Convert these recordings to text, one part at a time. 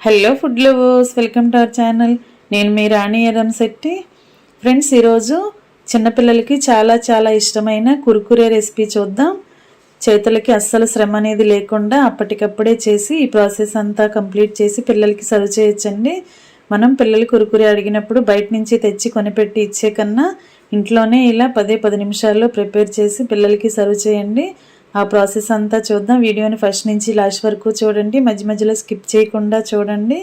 Hello food lovers, welcome to our channel. నేను మీ రాణి Eramsetti. Friends, ఈరోజు చిన్నపిల్లలకి చాలా చాలా ఇష్టమైన కుర్కురే రెసిపీ చూద్దాం. చేతులకి అస్సలు శ్రమ అనేది లేకుండా అప్పటికప్పుడే చేసి ఈ ప్రాసెస్ అంతా కంప్లీట్ చేసి పిల్లలకి సర్వ్ చేయొచ్చండి. మనం పిల్లలు కుర్కురే అడిగినప్పుడు బయట నుంచి తెచ్చి కొనిపెట్టి ఇచ్చే కన్నా ఇంట్లోనే ఇలా 10 నిమిషాల్లో ప్రిపేర్ చేసి పిల్లలకి సర్వ్ చేయండి. ఆ ప్రాసెస్ అంతా చూద్దాం. వీడియోని ఫస్ట్ నుంచి లాస్ట్ వరకు చూడండి, మధ్య మధ్యలో స్కిప్ చేయకుండా చూడండి.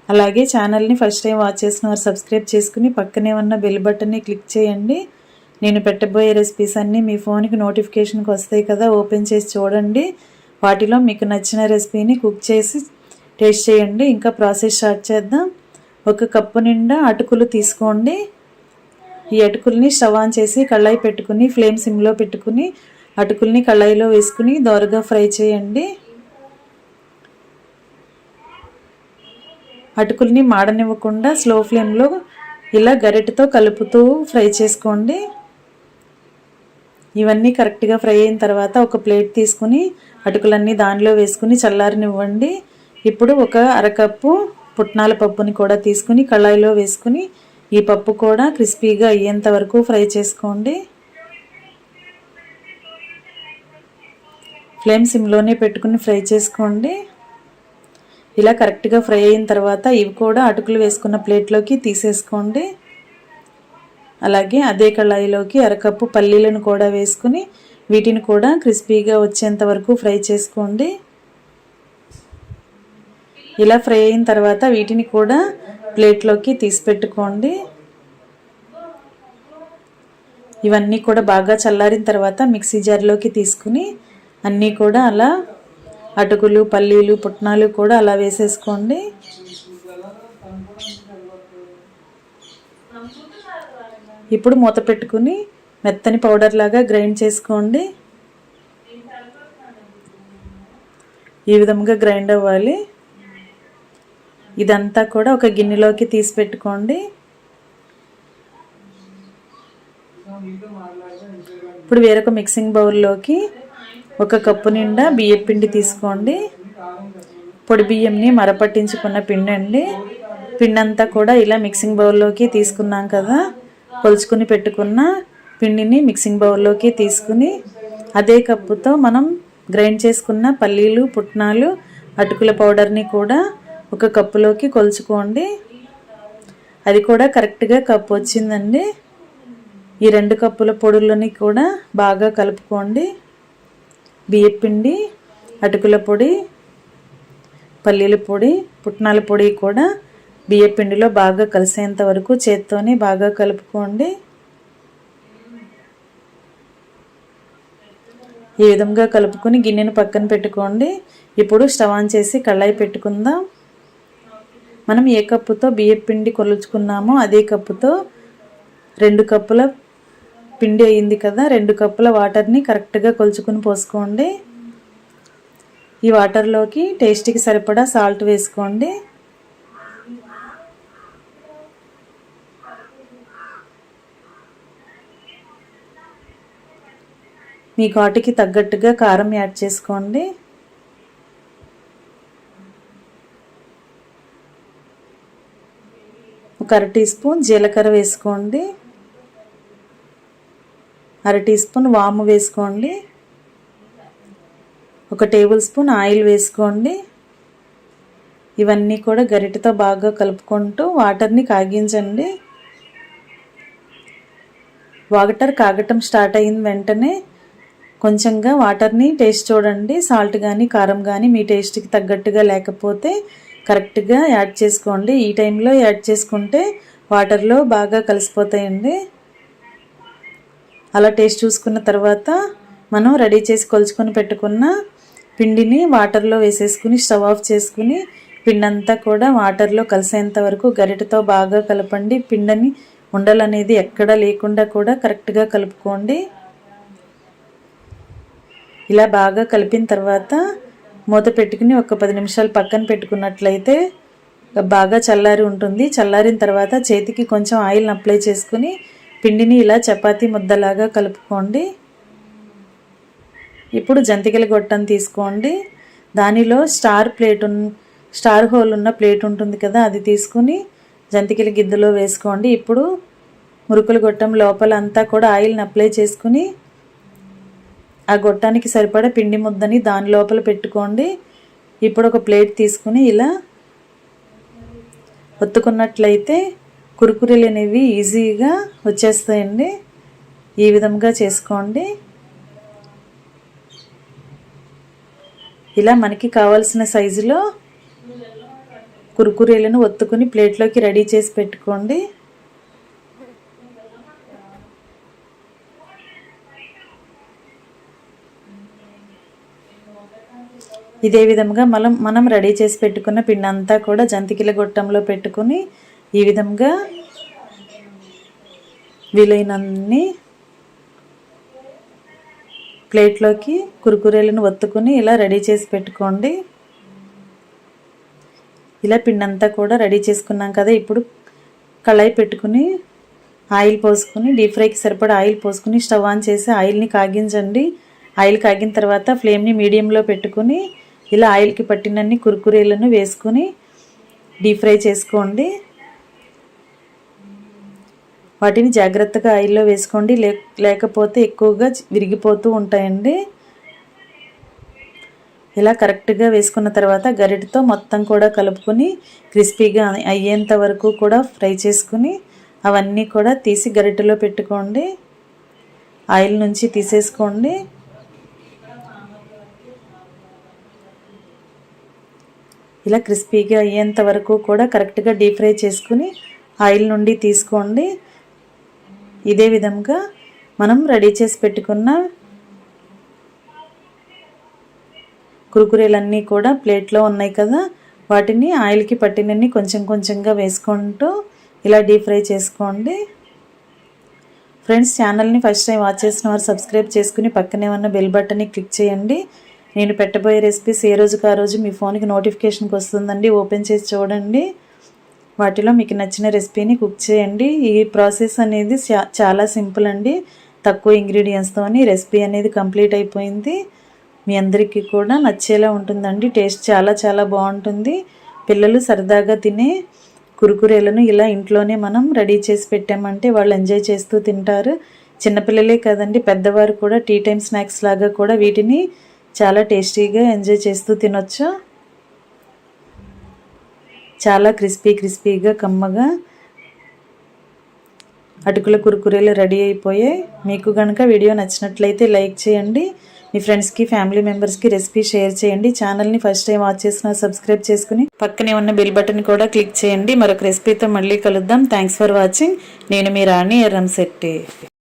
అలాగే ఛానల్ని ఫస్ట్ టైం వాచ్ చేసిన వారు సబ్స్క్రైబ్ చేసుకుని పక్కనే ఉన్న బెల్ బటన్ని క్లిక్ చేయండి. నేను పెట్టబోయే రెసిపీస్ అన్నీ మీ ఫోన్కి నోటిఫికేషన్కి వస్తాయి కదా, ఓపెన్ చేసి చూడండి. వాటిలో మీకు నచ్చిన రెసిపీని కుక్ చేసి టేస్ట్ చేయండి. ఇంకా ప్రాసెస్ స్టార్ట్ చేద్దాం. 1 కప్పు నిండా అటుకులు తీసుకోండి. ఈ అటుకుల్ని స్టవ్ ఆన్ చేసి కళాయి పెట్టుకుని ఫ్లేమ్ సిమ్లో పెట్టుకుని అటుకుల్ని కళాయిలో వేసుకుని దోరగా ఫ్రై చేయండి. అటుకుల్ని మాడనివ్వకుండా స్లో ఫ్లేమ్లో ఇలా గరిటెతో కలుపుతూ ఫ్రై చేసుకోండి. ఇవన్నీ కరెక్ట్గా ఫ్రై అయిన తర్వాత ఒక ప్లేట్ తీసుకుని అటుకులన్నీ దానిలో వేసుకుని చల్లారనివ్వండి. ఇప్పుడు ఒక అరకప్పు పుట్నాల పప్పుని కూడా తీసుకుని కళాయిలో వేసుకుని ఈ పప్పు కూడా క్రిస్పీగా అయ్యేంత వరకు ఫ్రై చేసుకోండి. ఫ్లేమ్ సిమ్లోనే పెట్టుకుని ఫ్రై చేసుకోండి. ఇలా కరెక్ట్గా ఫ్రై అయిన తర్వాత ఇవి కూడా అటుకులు వేసుకున్న ప్లేట్లోకి తీసేసుకోండి. అలాగే అదే కళాయిలోకి అరకప్పు పల్లీలను కూడా వేసుకుని వీటిని కూడా క్రిస్పీగా వచ్చేంత వరకు ఫ్రై చేసుకోండి. ఇలా ఫ్రై అయిన తర్వాత వీటిని కూడా ప్లేట్లోకి తీసి పెట్టుకోండి. ఇవన్నీ కూడా బాగా చల్లారిన తర్వాత మిక్సీ జార్లోకి తీసుకుని అన్నీ కూడా అలా అటుకులు, పల్లీలు, పుట్నాలు కూడా అలా వేసేసుకోండి. ఇప్పుడు మూత పెట్టుకుని మెత్తని పౌడర్ లాగా గ్రైండ్ చేసుకోండి. ఈ విధంగా గ్రైండ్ అవ్వాలి. ఇదంతా కూడా ఒక గిన్నెలోకి తీసి పెట్టుకోండి. ఇప్పుడు వేరొక మిక్సింగ్ బౌల్లోకి 1 కప్పు నిండా బియ్యం పిండి తీసుకోండి. పొడి బియ్యంని మరపట్టించుకున్న పిండి అండి. పిండి అంతా కూడా ఇలా మిక్సింగ్ బౌల్లోకి తీసుకున్నాం కదా, కొలుచుకుని పెట్టుకున్న పిండిని మిక్సింగ్ బౌల్లోకి తీసుకుని అదే కప్పుతో మనం గ్రైండ్ చేసుకున్న పల్లీలు, పుట్నాలు, అటుకుల పౌడర్ని కూడా 1 కప్పులోకి కొలుచుకోండి. అది కూడా కరెక్ట్గా కప్పు వచ్చిందండి. ఈ 2 కప్పుల పొడులని కూడా బాగా కలుపుకోండి. బియ్యపిండి, అటుకుల పొడి, పల్లీల పొడి, పుట్నాల పొడి కూడా బియ్యపిండిలో బాగా కలిసేంత వరకు చేత్తోనే బాగా కలుపుకోండి. ఈ విధంగా కలుపుకొని గిన్నెను పక్కన పెట్టుకోండి. ఇప్పుడు స్టవ్ ఆన్ చేసి కళాయి పెట్టుకుందాం. మనం ఏ కప్పుతో బియ్యపిండి కొలుచుకున్నామో అదే కప్పుతో 2 కప్పుల పిండి అయింది కదా, 2 కప్పుల వాటర్ని కరెక్ట్గా కొలుచుకుని పోసుకోండి. ఈ వాటర్లోకి టేస్ట్కి సరిపడా సాల్ట్ వేసుకోండి. మీ ఘాటుకి తగ్గట్టుగా కారం యాడ్ చేసుకోండి. ఒక 1/2 టీ స్పూన్ జీలకర్ర వేసుకోండి. 1/2 టీ స్పూన్ వాము వేసుకోండి. 1 టేబుల్ స్పూన్ ఆయిల్ వేసుకోండి. ఇవన్నీ కూడా గరిటెతో బాగా కలుపుకుంటూ వాటర్ని కాగించండి. వాటర్ కాగటం స్టార్ట్ అయిన వెంటనే కొంచెంగా వాటర్ని టేస్ట్ చూడండి. సాల్ట్ కానీ కారం కానీ మీ టేస్ట్కి తగ్గట్టుగా లేకపోతే కరెక్ట్గా యాడ్ చేసుకోండి. ఈ టైంలో యాడ్ చేసుకుంటే వాటర్లో బాగా కలిసిపోతాయండి. అలా టేస్ట్ చూసుకున్న తర్వాత మనం రెడీ చేసి కొలుచుకొని పెట్టుకున్న పిండిని వాటర్లో వేసేసుకుని స్టవ్ ఆఫ్ చేసుకుని పిండి అంతా కూడా వాటర్లో కలిసేంత వరకు గరిటెతో బాగా కలపండి. పిండిని ఉండలు అనేది ఎక్కడా లేకుండా కూడా కరెక్ట్గా కలుపుకోండి. ఇలా బాగా కలిపిన తర్వాత మూత పెట్టుకుని ఒక 10 నిమిషాలు పక్కన పెట్టుకున్నట్లయితే బాగా చల్లారి ఉంటుంది. చల్లారిన తర్వాత చేతికి కొంచెం ఆయిల్ని అప్లై చేసుకుని పిండిని ఇలా చపాతీ ముద్దలాగా కలుపుకోండి. ఇప్పుడు జంతికల గొట్టం తీసుకోండి. దానిలో స్టార్ హోల్ ఉన్న ప్లేట్ ఉంటుంది కదా, అది తీసుకుని జంతికల గిద్దలో వేసుకోండి. ఇప్పుడు మురుకుల గొట్టం లోపల అంతా కూడా ఆయిల్ని అప్లై చేసుకుని ఆ గొట్టానికి సరిపడా పిండి ముద్దని దాని లోపల పెట్టుకోండి. ఇప్పుడు ఒక ప్లేట్ తీసుకుని ఇలా ఒత్తుకున్నట్లయితే కురుకురేలు అనేవి ఈజీగా వచ్చేస్తాయండి. ఈ విధంగా చేసుకోండి. ఇలా మనకి కావాల్సిన సైజులో కురుకురేలను ఒత్తుకుని ప్లేట్లోకి రెడీ చేసి పెట్టుకోండి. ఇదే విధంగా మనం రెడీ చేసి పెట్టుకున్న పిండి అంతా కూడా జంతికల గొట్టంలో పెట్టుకుని ఈ విధంగా వీలైనన్ని ప్లేట్లోకి కురుకురేలను ఒత్తుకుని ఇలా రెడీ చేసి పెట్టుకోండి. ఇలా పిండి అంతా కూడా రెడీ చేసుకున్నాం కదా. ఇప్పుడు కళాయి పెట్టుకుని ఆయిల్ పోసుకుని డీప్ ఫ్రైకి సరిపడా ఆయిల్ పోసుకుని స్టవ్ ఆన్ చేసి ఆయిల్ని కాగించండి. ఆయిల్ కాగిన తర్వాత ఫ్లేమ్ని మీడియంలో పెట్టుకుని ఇలా ఆయిల్కి పట్టినన్ని కురుకురేలను వేసుకుని డీప్ ఫ్రై చేసుకోండి. వాటిని జాగ్రత్తగా ఆయిల్లో వేసుకోండి, లేకపోతే ఎక్కువగా విరిగిపోతూ ఉంటాయండి. ఇలా కరెక్ట్గా వేసుకున్న తర్వాత గరిటెతో మొత్తం కూడా కలుపుకొని క్రిస్పీగా అయ్యేంత వరకు కూడా ఫ్రై చేసుకుని అవన్నీ కూడా తీసి గరిటెలో పెట్టుకోండి. ఆయిల్ నుంచి తీసేసుకోండి. ఇలా క్రిస్పీగా అయ్యేంత వరకు కూడా కరెక్ట్గా డీప్ ఫ్రై చేసుకుని ఆయిల్ నుండి తీసుకోండి. ఇదే విధంగా మనం రెడీ చేసి పెట్టుకున్న కురుకురేలన్నీ కూడా ప్లేట్లో ఉన్నాయి కదా, వాటిని ఆయిల్కి పట్టినన్ని కొంచెం కొంచెంగా వేసుకుంటూ ఇలా డీప్ ఫ్రై చేసుకోండి. ఫ్రెండ్స్, ఛానల్ని ఫస్ట్ టైం వాచ్ చేసిన వారు సబ్స్క్రైబ్ చేసుకుని పక్కనే ఉన్న బెల్ బటన్ని క్లిక్ చేయండి. నేను పెట్టబోయే రెసిపీస్ ఏ రోజుకి ఆ రోజు మీ ఫోన్కి నోటిఫికేషన్కి వస్తుందండి. ఓపెన్ చేసి చూడండి. వాటిలో మీకు నచ్చిన రెసిపీని కుక్ చేయండి. ఈ ప్రాసెస్ అనేది చాలా సింపుల్ అండి. తక్కువ ఇంగ్రీడియంట్స్తోని రెసిపీ అనేది కంప్లీట్ అయిపోయింది. మీ అందరికీ కూడా నచ్చేలా ఉంటుందండి. టేస్ట్ చాలా చాలా బాగుంటుంది. పిల్లలు సరదాగా తినే కురుకురేలను ఇలా ఇంట్లోనే మనం రెడీ చేసి పెట్టామంటే వాళ్ళు ఎంజాయ్ చేస్తూ తింటారు. చిన్నపిల్లలే కదండి, పెద్దవారు కూడా టీ టైం స్నాక్స్ లాగా కూడా వీటిని చాలా టేస్టీగా ఎంజాయ్ చేస్తూ తినొచ్చు. చాలా క్రిస్పీగా కమ్మగా అటుకుల కురుకురేలు రెడీ అయిపోయాయి. మీకు కనుక వీడియో నచ్చినట్లయితే లైక్ చేయండి. మీ ఫ్రెండ్స్కి ఫ్యామిలీ మెంబర్స్కి రెసిపీ షేర్ చేయండి. ఛానల్ని ఫస్ట్ టైం వాచ్ చేసిన సబ్స్క్రైబ్ చేసుకుని పక్కనే ఉన్న బెల్ బటన్ కూడా క్లిక్ చేయండి. మరొక రెసిపీతో మళ్ళీ కలుద్దాం. Thanks for watching. నేను మీ రాణి ఎర్రంశెట్టి.